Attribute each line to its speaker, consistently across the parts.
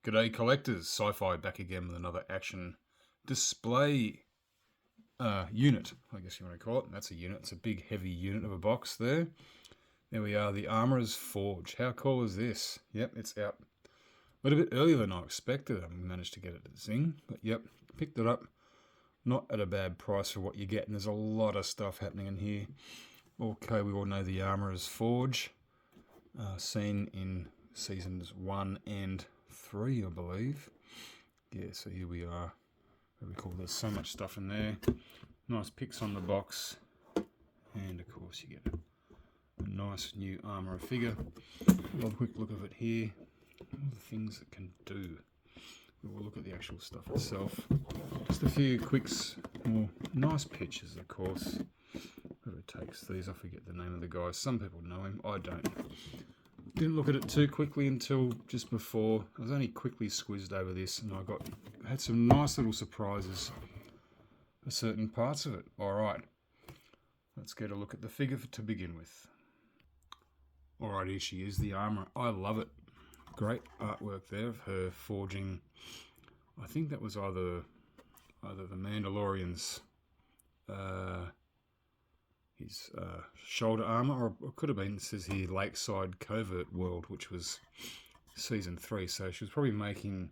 Speaker 1: G'day collectors, Sci-Fi back again with another action display unit, I guess you want to call it. That's a unit, it's a big heavy unit of a box there. There we are, the Armorer'S Forge. How cool is this? Yep, it's out a little bit earlier than I expected. I managed to get it to zing, but yep, picked it up. Not at a bad price for what you get, and there's a lot of stuff happening in here. Okay, we all know the Armorer'S Forge, seen in seasons 1 and 3, I believe. Yeah, so here we are. Very cool. There's so much stuff in there. Nice pics on the box, and of course you get a nice new Armorer's figure. A quick look of it here. All the things it can do. We'll look at the actual stuff itself. Just a few quicks, more nice pictures, of course. Whoever takes these, I forget the name of the guy. Some people know him, I don't. Didn't look at it too quickly until just before. I was only quickly squizzed over this, and I had some nice little surprises for certain parts of it. Alright, let's get a look at the figure to begin with. Alright, here she is, the armor. I love it. Great artwork there of her forging. I think that was either the Mandalorian's his shoulder armor, or it could have been, it says here, Lakeside Covert World, which was season 3. So she was probably making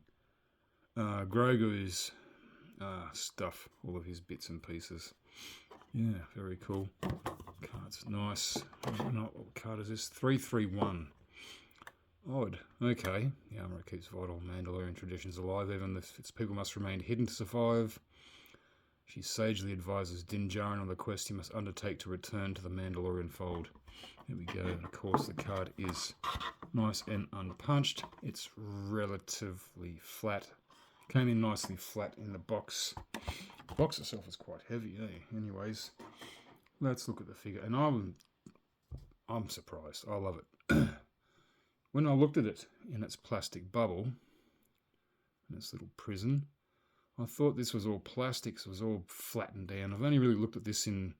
Speaker 1: Grogu's stuff, all of his bits and pieces. Yeah, very cool. Card's nice. I don't know what card is this. 331. Odd. Okay. The armor keeps vital Mandalorian traditions alive, even if its people must remain hidden to survive. She sagely advises Din Djarin on the quest he must undertake to return to the Mandalorian fold. There we go. And of course, the card is nice and unpunched. It's relatively flat. Came in nicely flat in the box. The box itself is quite heavy, eh? Anyways, let's look at the figure. And I'm surprised. I love it. When I looked at it in its plastic bubble, in its little prison, I thought this was all plastic, so it was all flattened down. I've only really looked at this in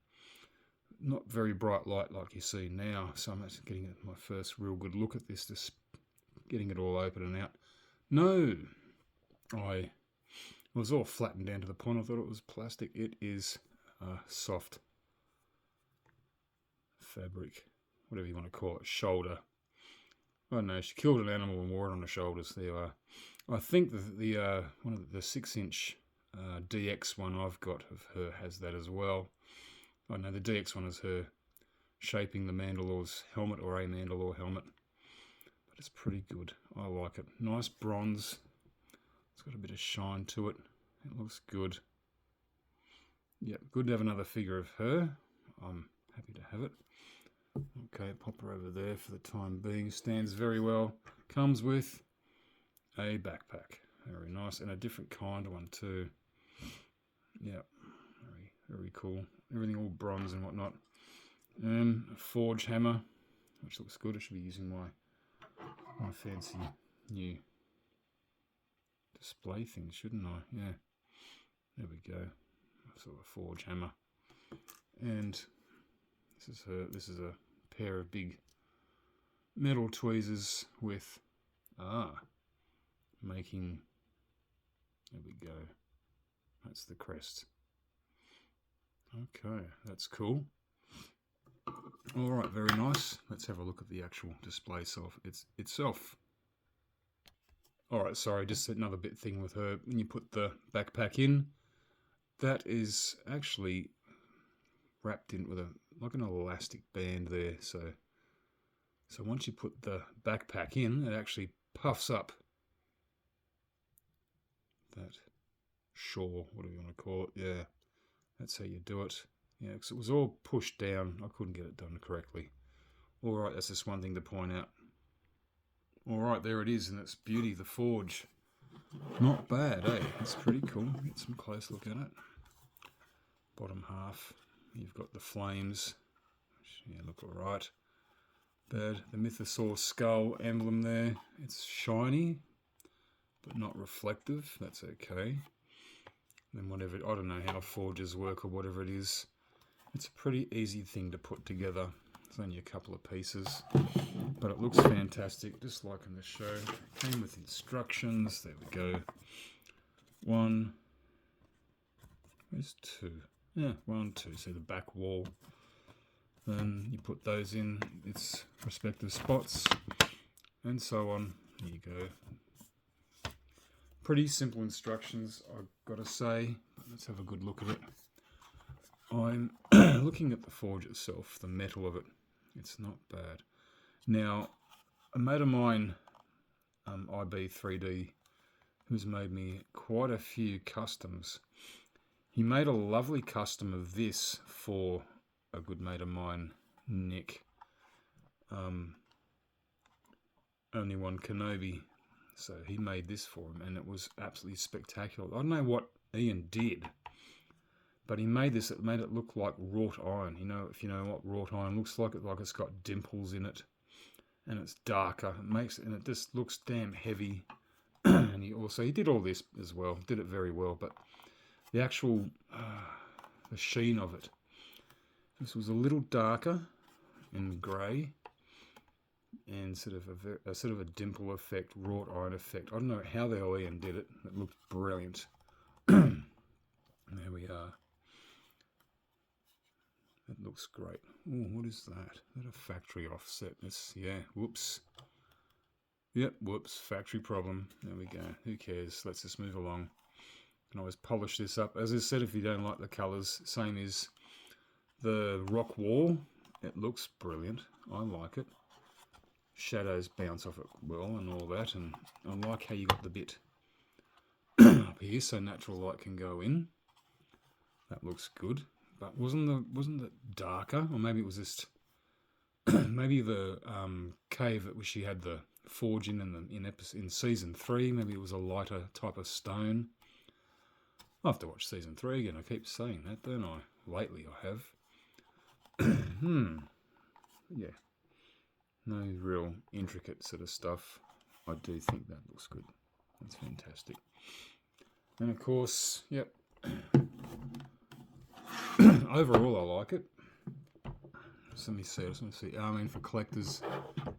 Speaker 1: not very bright light like you see now, so I'm actually getting my first real good look at this, just getting it all open and out. No, it was all flattened down to the point I thought it was plastic. It is soft fabric, whatever you want to call it, shoulder. I don't know, she killed an animal and wore it on her shoulders. There you are. I think the one of the 6-inch DX one I've got of her has that as well. I know the DX one is her shaping the Mandalor's helmet, or a Mandalore helmet. But it's pretty good. I like it. Nice bronze. It's got a bit of shine to it. It looks good. Yep, good to have another figure of her. I'm happy to have it. Okay, pop her over there for the time being. Stands very well. Comes with a backpack. Very nice. And a different kind of one too. Yep. Very, very cool. Everything all bronze and whatnot. And a forge hammer, which looks good. I should be using my fancy new display thing, shouldn't I? Yeah. There we go. Sort of forge hammer. And this is a pair of big metal tweezers with making, there we go, that's the crest. Okay, that's cool. Alright, very nice. Let's have a look at the actual display itself. Alright, sorry, just another bit thing with her. When you put the backpack in, that is actually wrapped in with like an elastic band there, so once you put the backpack in, it actually puffs up that shore, whatever you want to call it. Yeah, that's how you do it. Yeah, because it was all pushed down. I couldn't get it done correctly. Alright, that's just one thing to point out. Alright, there it is in its beauty, the Forge. Not bad, eh? It's pretty cool. Get some close look at it. Bottom half. You've got the flames, which, yeah, look alright. But the Mythosaur skull emblem there, it's shiny, but not reflective. That's okay. Then whatever, I don't know how forges work or whatever it is. It's a pretty easy thing to put together. It's only a couple of pieces, but it looks fantastic, just like in the show. Came with instructions. There we go. One. Where's two? Yeah, 1, 2. See the back wall. Then you put those in its respective spots, and so on. There you go. Pretty simple instructions, I've got to say. Let's have a good look at it. I'm looking at the forge itself, the metal of it. It's not bad. Now, a mate of mine, IB3D, who's made me quite a few customs. He made a lovely custom of this for a good mate of mine, Nick. Only One Kenobi. So he made this for him, and it was absolutely spectacular. I don't know what Ian did, but he made this. It made it look like wrought iron. You know, if you know what wrought iron looks like it's got dimples in it, and it's darker. And it just looks damn heavy. And he did all this as well. Did it very well, but the actual the sheen of it. This was a little darker in grey, and sort of a dimple effect, wrought iron effect. I don't know how the hell Ian did it. It looked brilliant. There we are. That looks great. Oh, what is that? Is that a factory offset? Yeah, whoops. Yep, whoops, factory problem. There we go. Who cares? Let's just move along. Can always polish this up. As I said, if you don't like the colours, same as the rock wall. It looks brilliant. I like it. Shadows bounce off it well and all that, and I like how you got the bit up here so natural light can go in. That looks good. But wasn't it darker? Or maybe it was just maybe the cave that she had the forge in season 3. Maybe it was a lighter type of stone. I'll have to watch season 3 again. I keep saying that, don't I? Lately I have. Yeah. No real intricate sort of stuff. I do think that looks good. That's fantastic. And of course, yep. Overall, I like it. So let me see. I mean, for collectors,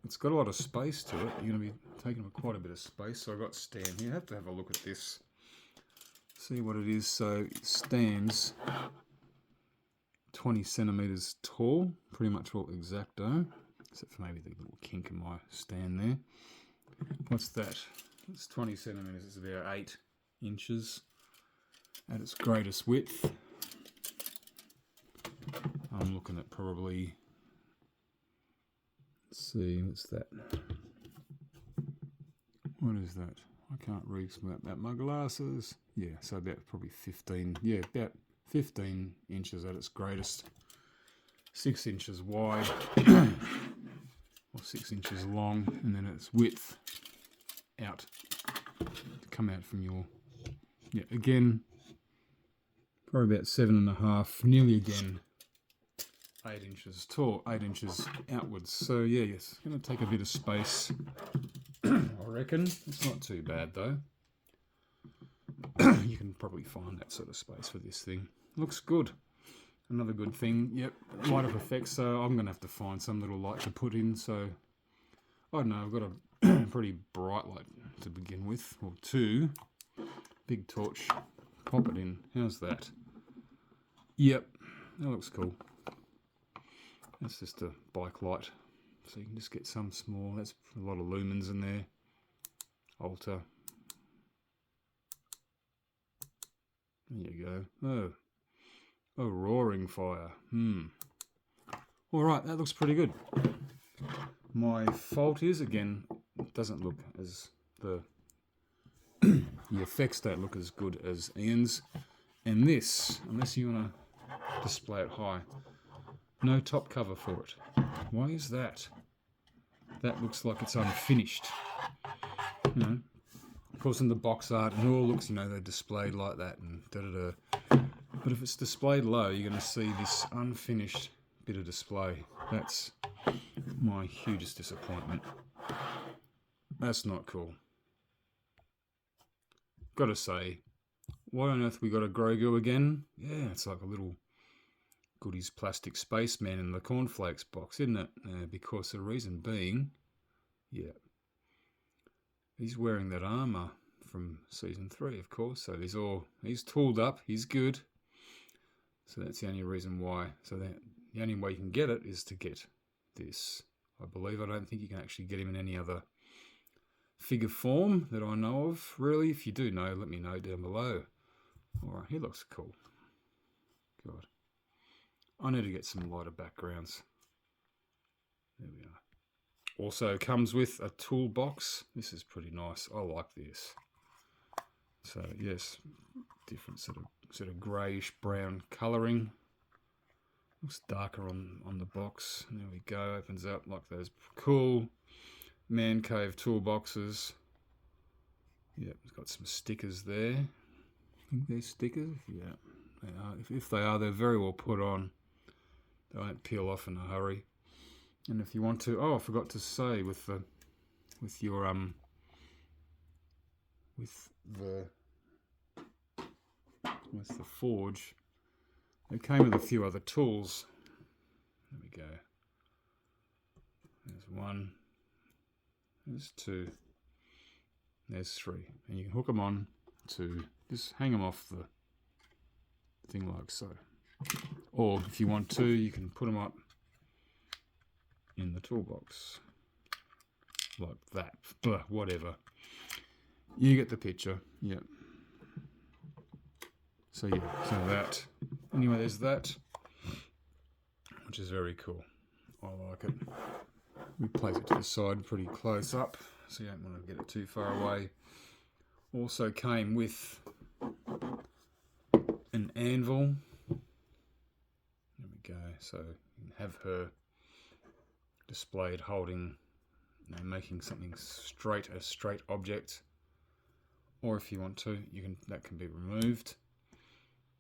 Speaker 1: it's got a lot of space to it. You're going to be taking up quite a bit of space. So I've got Stan here. I have to have a look at this. See what it is. So it stands 20 centimeters tall. Pretty much all exacto. Except for maybe the little kink in my stand there. What's that? It's 20 centimeters. It's about 8 inches at its greatest width. I'm looking at probably, let's see, what's that? What is that? I can't read about my glasses. Yeah, so about probably 15, yeah, about 15 inches at its greatest. 6 inches wide, or 6 inches long, and then its width out, to come out from your, yeah, again, probably about 7.5, nearly again, 8 inches tall, 8 inches outwards. So yeah, yes, it's going to take a bit of space, I reckon. It's not too bad though. You can probably find that sort of space for this thing. Looks good. Another good thing, yep, light up effects. So I'm going to have to find some little light to put in. So I don't know, I've got a pretty bright light to begin with, or 2. Big torch, pop it in. How's that? Yep, that looks cool. That's just a bike light, so you can just get some small. That's a lot of lumens in there. Alter. There you go. Oh, roaring fire. All right, that looks pretty good. My fault is, again, it doesn't look as the effects don't look as good as Ian's. And this, unless you want to display it high. No top cover for it. Why is that? That looks like it's unfinished. You know, of course in the box art it all looks, you know, they're displayed like that and da-da-da. But if it's displayed low, you're going to see this unfinished bit of display. That's my hugest disappointment. That's not cool. Gotta say, why on earth we got a Grogu again? Yeah, it's like a little Goodies plastic spaceman in the cornflakes box, isn't it? Because the reason being, yeah, he's wearing that armor from season 3, of course. So he's tooled up, he's good. So that's the only reason why. So the only way you can get it is to get this. I believe. I don't think you can actually get him in any other figure form that I know of. Really, if you do know, let me know down below. All right, he looks cool. God, I need to get some lighter backgrounds. There we are. Also comes with a toolbox. This is pretty nice. I like this. So yes, different sort of greyish brown colouring. Looks darker on the box. There we go. Opens up like those cool man cave toolboxes. Yeah, it's got some stickers there. I think they're stickers. Yeah, they are. If they are, they're very well put on. They won't peel off in a hurry. And if you want to, I forgot to say with the Forge, it came with a few other tools. There we go. There's one. There's two. There's three. And you can hook them on to just hang them off the thing like so. Or if you want to, you can put them up in the toolbox. Like that. Blah, whatever. You get the picture. Yep. So yeah, so that. Anyway, there's that, which is very cool. I like it. We place it to the side pretty close up, so you don't want to get it too far away. Also came with an anvil. There we go. So you can have her displayed holding, making something straight, a straight object. Or if you want to, that can be removed.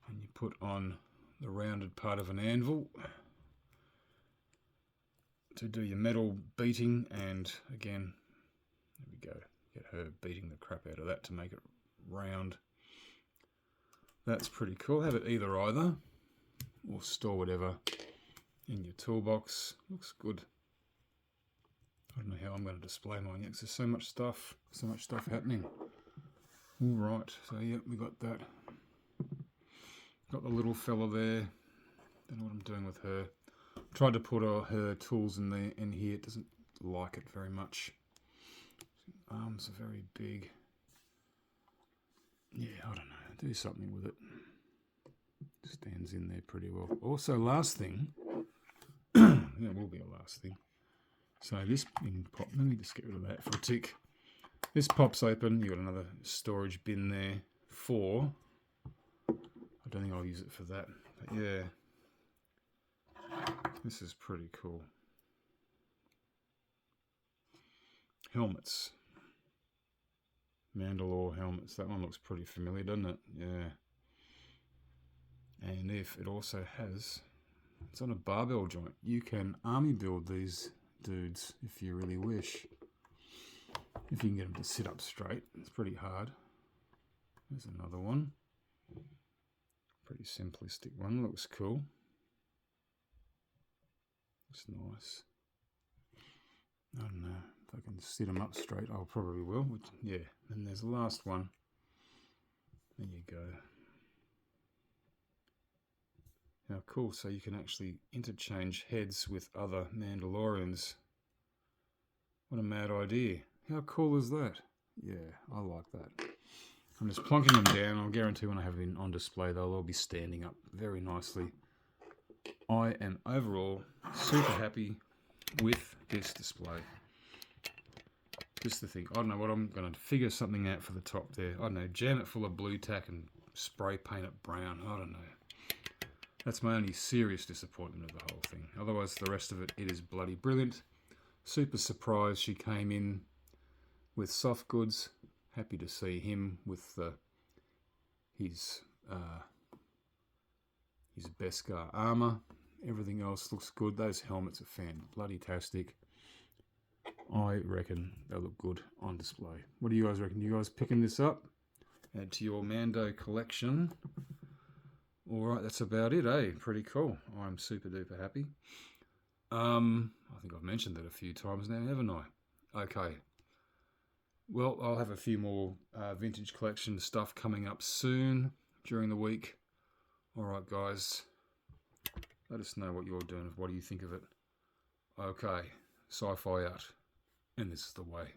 Speaker 1: And you put on the rounded part of an anvil to do your metal beating, and again, there we go, get her beating the crap out of that to make it round. That's pretty cool. Have it either, or store whatever in your toolbox. Looks good. I don't know how I'm going to display mine yet, 'cause there's so much stuff happening. All right, so yeah, we got that. Got the little fella there. Don't know what I'm doing with her. Tried to put her tools in here. It doesn't like it very much. Arms are very big. Yeah, I don't know. Do something with it. Stands in there pretty well. Also, last thing. That will be a last thing. So this can pop. Let me just get rid of that for a tick. This pops open. You got another storage bin there for. I don't think I'll use it for that, but yeah, this is pretty cool. Helmets. Mandalorian helmets. That one looks pretty familiar, doesn't it? Yeah. And if it also has, it's on a barbell joint. You can army build these dudes if you really wish. If you can get them to sit up straight. It's pretty hard. There's another one. Pretty simplistic one, looks cool. Looks nice. I don't know if I can sit them up straight. I probably will. Yeah, and there's the last one. There you go. Now, cool. So you can actually interchange heads with other Mandalorians. What a mad idea! How cool is that? Yeah, I like that. I'm just plonking them down. I'll guarantee when I have them on display, they'll all be standing up very nicely. I am overall super happy with this display. Just the thing, I don't know what I'm going to figure something out for the top there. I don't know, jam it full of blue tack and spray paint it brown. I don't know. That's my only serious disappointment of the whole thing. Otherwise, the rest of it is bloody brilliant. Super surprised she came in with soft goods. Happy to see him with his Beskar armor. Everything else looks good. Those helmets are fan-bloody-tastic. I reckon they look good on display. What do you guys reckon? You guys picking this up? Add to your Mando collection. Alright, that's about it, eh? Pretty cool. I'm super duper happy. I think I've mentioned that a few times now, haven't I? Okay. Well, I'll have a few more vintage collection stuff coming up soon during the week. Alright, guys. Let us know what you're doing. What do you think of it? Okay. Sci-fi out. And this is the way.